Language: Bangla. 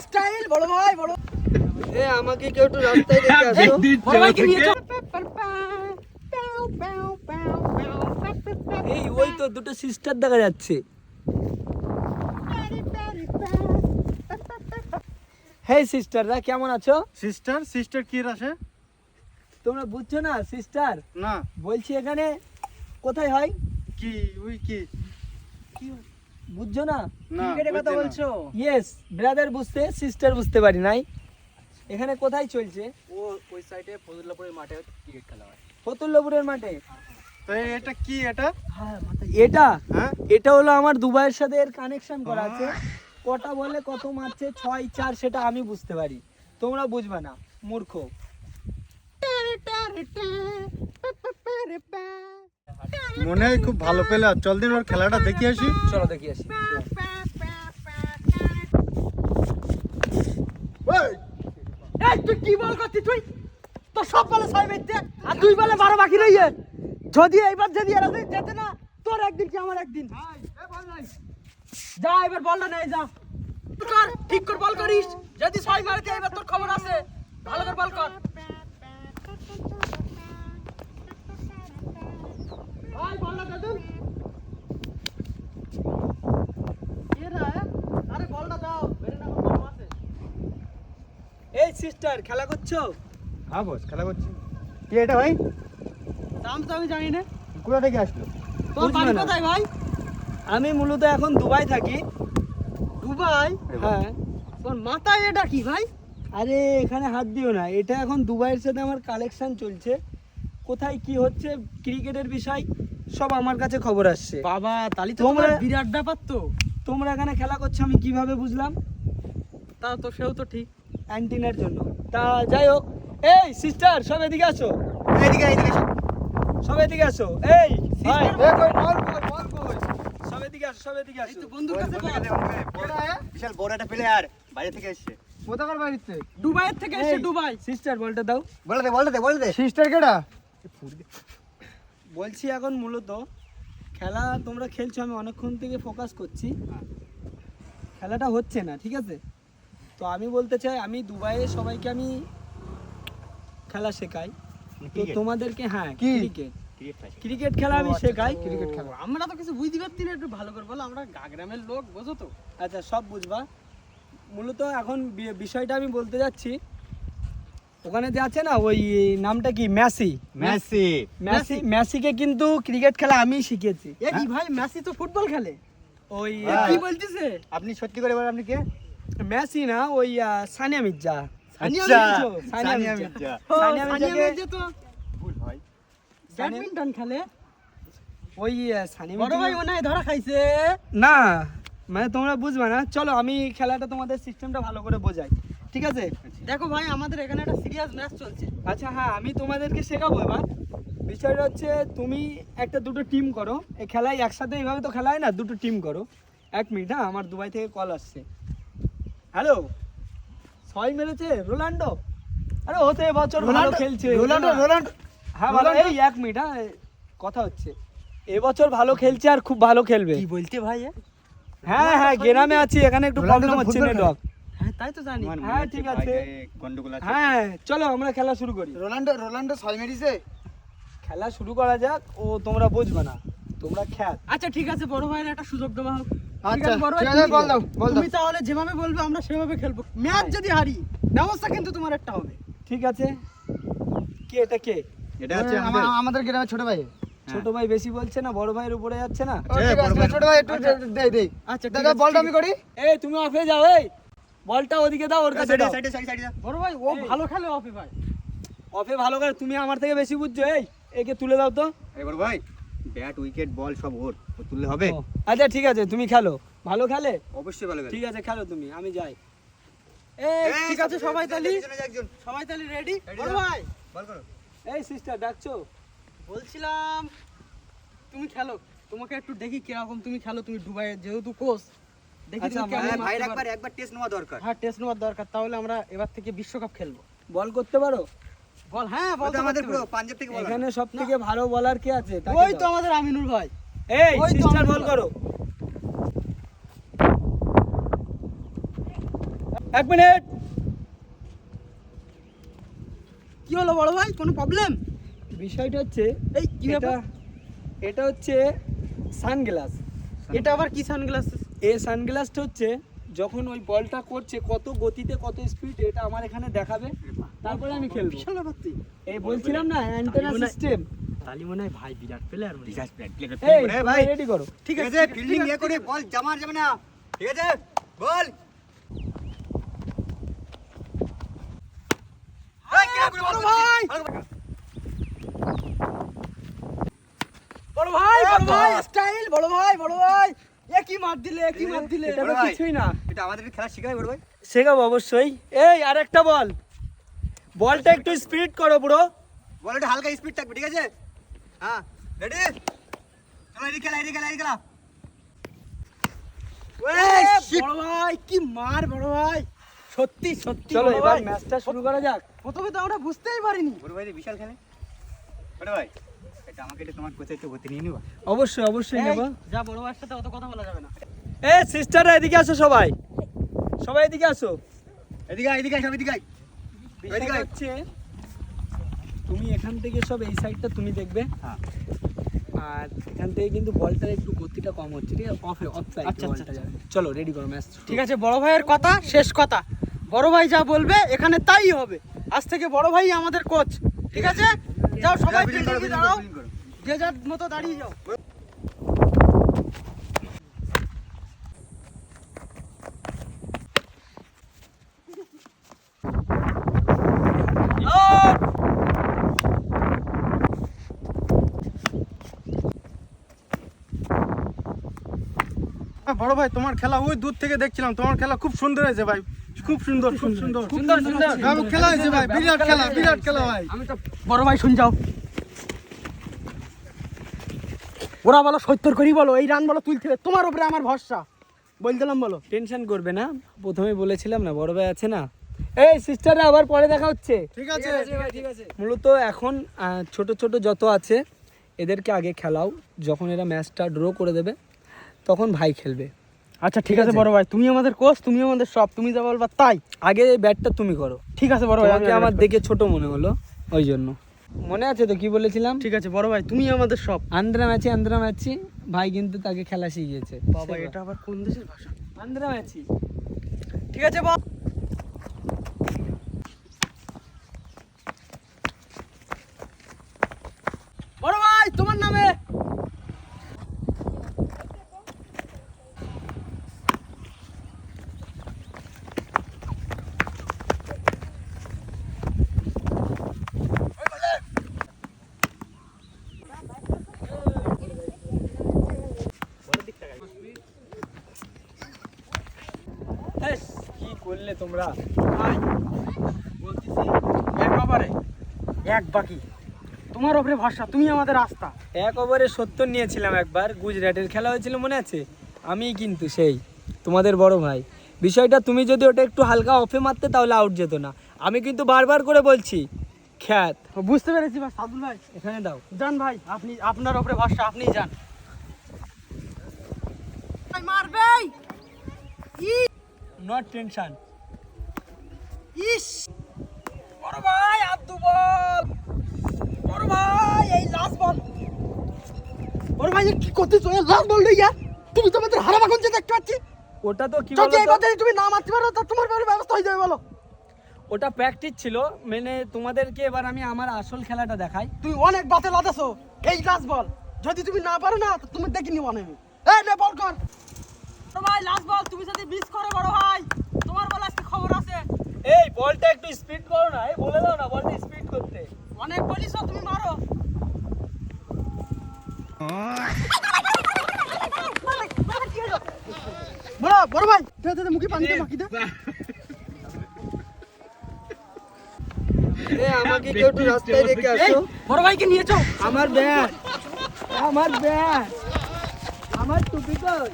স্টাইল বড় ভাই বড়। আমাকে কেউ একটু রাস্তায় দেখে আসো। বড় ভাইকে নিয়ে চল। এই ওই তো দুটো সিস্টার দেখা যাচ্ছে। হেই সিস্টাররা, কেমন আছো? সিস্টার কি আসে? তোমরা বুঝছো না সিস্টার? না বলছি এখানে কোথায় হয়? কি ওই কি বুঝছো না? না ক্রিকেটের কথা বলছো? ইয়েস ব্রাদার বুঝতে, সিস্টার বুঝতে পারি নাই। এখানে কোথায় চলছে? ও ওই সাইডে ফজলুল্লাহপুরের মাঠে ক্রিকেট খেলা হয়। ফতুল্লাপুরের মাঠে। তো এটা কি এটা? এটা হ্যাঁ এটা হলো আমার দুবাইয়ের সাথে এর কানেকশন করা আছে। কটা বলে কত মারছে 6-4 সেটা আমি বুঝতে পারি, তোমরা বুঝবে না, মূর্খ। মনে হয় খুব ভালো প্লেয়ার, চল দিন ওর খেলাটা দেখে আসি। চলো দেখি আসি। এই তুই কি বল করছিস তুই? তো সব বলে 6 মেরে আর 2 বলে 12 বাকি রইছে। যদি এইবার যদি এরা যেতে না, তোর একদিন কি আমার একদিন। যা এবার বলটা নেই যা। কর ঠিক করে বল করিস। যদি 6 মারতে এবার তোর খবর আছে। ভালো করে বল কর। ভাই বলটা দে তুই। এরা আরে বলটা দাও। বেরে না বল আছে। এই সিস্টার খেলা করছো? হ্যাঁ বস খেলা করছি। কি এটা ভাই? দাম তো আমি জানি না। কোথা থেকে আসলো? তোর বাড়ি কোথায় ভাই? আমি মূলত এখন দুবাই থাকি। দুবাই? হ্যাঁ। তোর মাথায় এটা কি ভাই? আরে এখানে হাত দিও না, এটা এখন দুবাইয়ের সাথে আমার কালেকশন চলছে। কোথায় কি হচ্ছে ক্রিকেটের বিষয় সব আমার কাছে খবর আসছে। বাবা তালি তো তোমরা- তোমার বিরাট ব্যাপার তো। তোমরা এখানে খেলা করছো আমি কিভাবে বুঝলাম? তা তো সেও তো ঠিক। অ্যান্টিনার জন্য। তা যাই হোক, এই সিস্টার সব এদিকে আসো। এইদিকে এইদিকে সব এদিকে আসো। এই ভাই, সব এদিকে আসো, সব এদিকে এই আসো। তো বন্ধুর কাছে বল। বিশাল বড় একটা প্লেয়ার বাইরে থেকে এসেছে। কোথাকার বাড়িতে? দুবাইয়ের থেকে এসে এই, দুবাই। সিস্টার বলটা দাও। বলে দে সিস্টার কেডা? বলছি এখন মূলত খেলা তোমরা খেলছো, আমি অনেকক্ষণ থেকে ফোকাস করছি, খেলাটা হচ্ছে না, ঠিক আছে? তো আমি বলতে চাই আমি দুবাইয়ে সবাইকে আমি খেলা শেখাই, তো তোমাদেরকে হ্যাঁ কি? ক্রিকেট খেলা আমি শেখাই। ক্রিকেট খেলা। আমরা তো কিছু বুঝতে পারছি না, একটু ভালো করে বলো। আমরা গ্রামের লোক, বোঝো তো। আচ্ছা সব বুঝবা। মূলত এখন বিষয়টা আমি বলতে যাচ্ছি, ওখানে যে আছে না ওই নামটা কি, মেসি। মেসিকে কিন্তু ক্রিকেট খেলা আমি শিখিয়েছি। এ কি ভাই, মেসি তো ফুটবল খেলে। ওই এ কি বলতিছে? আপনি সত্যি করে বলেন আপনি কে? মেসি না, ওই সানিয়া মির্জা। সানিয়া আচ্ছা, মির্জা? সানিয়া মির্জা। ও, সানিয়া সানিয়া মির্জাকে- মির্জা তো ভুল ভাই। ব্যাডমিন্টন খেলে। ওই সানিয়া বড় ভাই মির্জা ও নাই ধরা খাইছে। না, মানে তোমরা বুঝবে না। চলো আমি খেলাটা তোমাদের সিস্টেমটা ভালো করে বোঝাই, ঠিক আছে? দেখো ভাই, আমাদের এখানে একটা সিরিয়াস ম্যাচ চলছে। আচ্ছা হ্যাঁ, আমি তোমাদেরকে শেখাবো এবার। বিষয়টা হচ্ছে তুমি একটা দুটো টিম করো, এই খেলায় একসাথে এইভাবে তো খেলা হয় না, দুটো টিম করো। 1 মিনিট, হ্যাঁ আমার দুবাই থেকে কল আসছে। হ্যালো, 6 মেরেছে রোনাল্ডো? আরে হতে বছর ভালো খেলছে রোনাল্ডো হ্যাঁ ভালো। এই 1 মিনিট, হ্যাঁ কথা হচ্ছে। এবছর ভালো খেলছে আর খুব ভালো খেলবে। কি বলতে ভাই? হ্যাঁ হ্যাঁ, গ্রামে আছি, এখানে একটু রোনাল্ডো প্রবলেম তো হচ্ছে ফুটবল নেটওয়ার্ক। হ্যাঁ তাই তো জানি। হ্যাঁ, ঠিক আছে। গন্ডগোল আছে। হ্যাঁ চলো আমরা খেলা শুরু করি। রোনাল্ডো 6 মেরেছে। খেলা শুরু করা যাক। ও তোমরা বুঝবে না, তোমরা খেল। আচ্ছা ঠিক আছে, বড় ভাইয়ের একটা সুযোগ দেওয়া হোক। আচ্ছা বড় ভাই, ঠিক আছে, তুমি- বল দাও তুমি তাহলে যেভাবে বলবে আমরা সেভাবে খেলবো। ম্যাচ যদি হারি, ব্যবস্থা কিন্তু তোমার একটা হবে। ঠিক আছে। কে এটা কে? এটা হচ্ছে আমাদের গ্রামের ছোট ভাই। ছোট ভাই বেশি বলছে না, বড় ভাইয়ের উপরে যাচ্ছে না। ছোট ভাই একটু দেই। আচ্ছা ঠিক দাদা আছে, বলটা ঠিক আমি আছে। করি। এই তুমি অফে যাও, এই বলটা ওদিকে দাও, ওর কাছে দাও। সাইডে বড় ভাই ও এই। ভালো খেলে অফে ভাই। অফে ভালো করে, তুমি আমার থেকে বেশি বুঝছো। এই একে তুলে দাও তো। এবার ভাই ব্যাট উইকেট বল সব ওর তুললে হবে। ও, আচ্ছা ঠিক আছে, তুমি খেলো। ভালো খেলে? অবশ্যই ভালো ঠিক আছে খেলো তুমি, আমি যাই। এই ঠিক আছে, সবাই তালি সবাই তালি রেডি। বড় ভাই বল করো। এই সিস্টার ডাকছো? বলছিলাম তুমি খেলো, তোমাকে একটু দেখি কিরকম তুমি খেলো। তুমি দুবাই যেহেতু কোচ, দেখি আচ্ছা, তুমি কেমন হ্যাঁ, মারতে পারো। একবার টেস্ট নেওয়া দরকার। হ্যাঁ টেস্ট নেওয়ার দরকার, তাহলে আমরা এবার থেকে বিশ্বকাপ খেলবো। বল করতে পারো? বল, হ্যাঁ বল। আমাদের পুরো পাঞ্জাব থেকে বল। এখানে সব থেকে ভালো বলার কে আছে? তাকে ওই তো দাও। আমাদের আমিনুর ভাই। এই ওই তো সিস্টার আমার বল করো। 1 মিনিট। কি হলো বড় ভাই, কোনো প্রবলেম? বিষয়টা হচ্ছে এই কি ব্যাপার? এটা হচ্ছে সানগ্লাস। এটা আবার কি সানগ্লাস? এই সানগ্লাসটা হচ্ছে যখন ওই বলটা করছে কত গতিতে কত স্পিড এটা আমার এখানে দেখাবে, তারপরে আমি খেলবো। বিশাল ব্যাপার তুই। এই বলছিলাম না অ্যান্টেনা সিস্টেম। তালি মনে হয় ভাই বিরাট প্লেয়ার মনে হয়। এই ভাই রেডি করো। ঠিক আছে, ফিল্ডিং ইয়ে করে বল জামার যাবে না, ঠিক আছে বল। বড় ভাই, বড় ভাই, বড় ভাই স্টাইল, বড় ভাই, বড় ভাই। এ কি মার দিলে, এ কি মার দিলে। এটা তো কিছুই না। এটা আমাদের খেলা শিখাবে বড় ভাই। শেখাবো অবশ্যই। এই আরেকটা বল, বলটা একটু স্পিড করো পুরো। বলটা হালকা স্পিড থাকবে, ঠিক আছে? হ্যাঁ রেডি, চলো এদিকে খেলা, এদিকে খেলা, এদিকে খেলা। এ, বড় ভাই কি মার বড় ভাই, সত্যি সত্যি। চলো বড় এবার ভাই, ম্যাচটা শুরু করা যাক। প্রথমে তো আমরা বুঝতেই পারিনি। বড় ভাই বিশাল খেলে বড় ভাই। এটা আমাকে এটা তোমার কোচে একটু ভর্তি নিয়ে নিবা। অবশ্যই অবশ্যই এই, নেব। যা বড় ভাইয়ের সাথে অত কথা বলা যাবে না। এ সিস্টাররা এদিকে আসো, সবাই সবাই এদিকে আসো। এদিকে আয়, এদিকে আয়, সব এদিকে আয়। বিষয়টা হচ্ছে তুমি এখান থেকে সব এই সাইডটা তুমি দেখবে। হ্যাঁ। আর এখান থেকে কিন্তু বলটার একটু গতিটা কম হচ্ছে, ঠিক আছে? অফ সাইড আচ্ছা, বলটা আচ্ছা, যাবে। চলো রেডি করো ম্যাচ। ঠিক আছে, বড় ভাইয়ের কথা শেষ কথা। বড় ভাই যা বলবে এখানে তাই হবে। আজ থেকে বড় ভাই আমাদের কোচ, ঠিক আছে? যাও সবাই ফিল্ডিং করো, ফিল্ডিংয়ে ফিল্ডিং দাঁড়াও, করো, ফিল্ডিং করো। যে যার মতো দাঁড়িয়ে যাও। বড় ভাই তোমার খেলা ওই দূর থেকে দেখছিলাম, তোমার খেলা খুব সুন্দর হয়েছে ভাই, খুব সুন্দর, খুব সুন্দর, সুন্দর সুন্দর খেলা হয়েছে ভাই, বিরাট খেলা, বিরাট খেলা ভাই। আমি তো বড় ভাই শুন যাও। ওরা বলো 70 করি বলো, এই রান বলো তুলতে হবে। তোমার উপরে আমার ভরসা, বল দিলাম বলো। টেনশন করবে না, প্রথমে বলেছিলাম না বড় ভাই আছে না। এই সিস্টাররা আবার পরে দেখা হচ্ছে। ঠিক আছে ঠিক আছে। মূলত এখন ছোট ছোট যত আছে এদেরকে আগে খেলাও, যখন এরা ম্যাচটা ড্র করে দেবে তখন ভাই খেলবে। আচ্ছা ঠিক আছে বড় ভাই, তুমি আমাদের কোচ, তুমি আমাদের সব, তুমি যা বলবা তাই। আগে এই ব্যাটটা তুমি করো। ঠিক আছে বড় ভাই, তোমাকে আমার দেখে ছোট মনে হলো ওই জন্য। মনে আছে তো কি বলেছিলাম? ঠিক আছে বড় ভাই, তুমি আমাদের সব। আন্দ্রা ম্যাচি ভাই কিন্তু তাকে খেলা শিখিয়েছে। বাবা এটা আবার কোন দেশের ভাষা? আন্দ্রা ম্যাচি। ঠিক আছে বল। বড় ভাই তোমার নামে। কি করলে তোমরা? ভাই বলতেছি এক ওভারে এক বাকি, তোমার উপরে ভরসা, তুমি আমাদের রাস্তা। 1 ওভারে 70 নিয়েছিলাম একবার, গুজরাটের খেলা হয়েছিল মনে আছে? আমি কিন্তু সেই তোমাদের বড় ভাই। বিষয়টা তুমি যদি ওটা একটু হালকা অফে মারতে তাহলে আউট যেত না। আমি কিন্তু বারবার করে বলছি খ্যাত। বুঝতে পেরেছি ভাই। সাদুল ভাই এখানে দাও। যান ভাই, আপনি আপনার উপরে ভরসা, আপনিই যান। মারবে নট টেনশন। ইস বড় ভাই আব্দু বল, বড় ভাই এই লাস্ট বল। বড় ভাই কি করতেছো? এই লাস্ট বল লইয়া তুমি তো আমাদের হারাবা কোন যে দেখতে পাচ্ছি। ওটা তো কি যদি বলতো, এই কথা তুমি না মারতে পারো তা তোমার বলে ব্যবস্থা হয়ে যাবে বলো। ওটা প্র্যাকটিস ছিল। মানে তোমাদেরকে এবার আমি আমার আসল খেলাটা দেখাই। তুমি অনেক বাতে লাদাছো, এই লাস্ট বল যদি তুমি না পারো না তো তুমি দেখে নিও না। এই নে বল কর বড় ভাই, লাস্ট বল তুমি যদি মিস করো বড় ভাই তোমার বল আজকে খবর আছে। এই বলটা একটু স্পিড করো না, এই বলে দাও না বলটা স্পিড করতে। অনেক বলিস তুমি মারো। বড় বড় ভাই দে মুখে পানি দে, মাকি দে। আমাকে কেউ একটু রাস্তায় রেখে আসো। বড় ভাইকে নিয়ে যাও। আমার ব্যাট, আমার ব্যাট, আমার টুপি কই?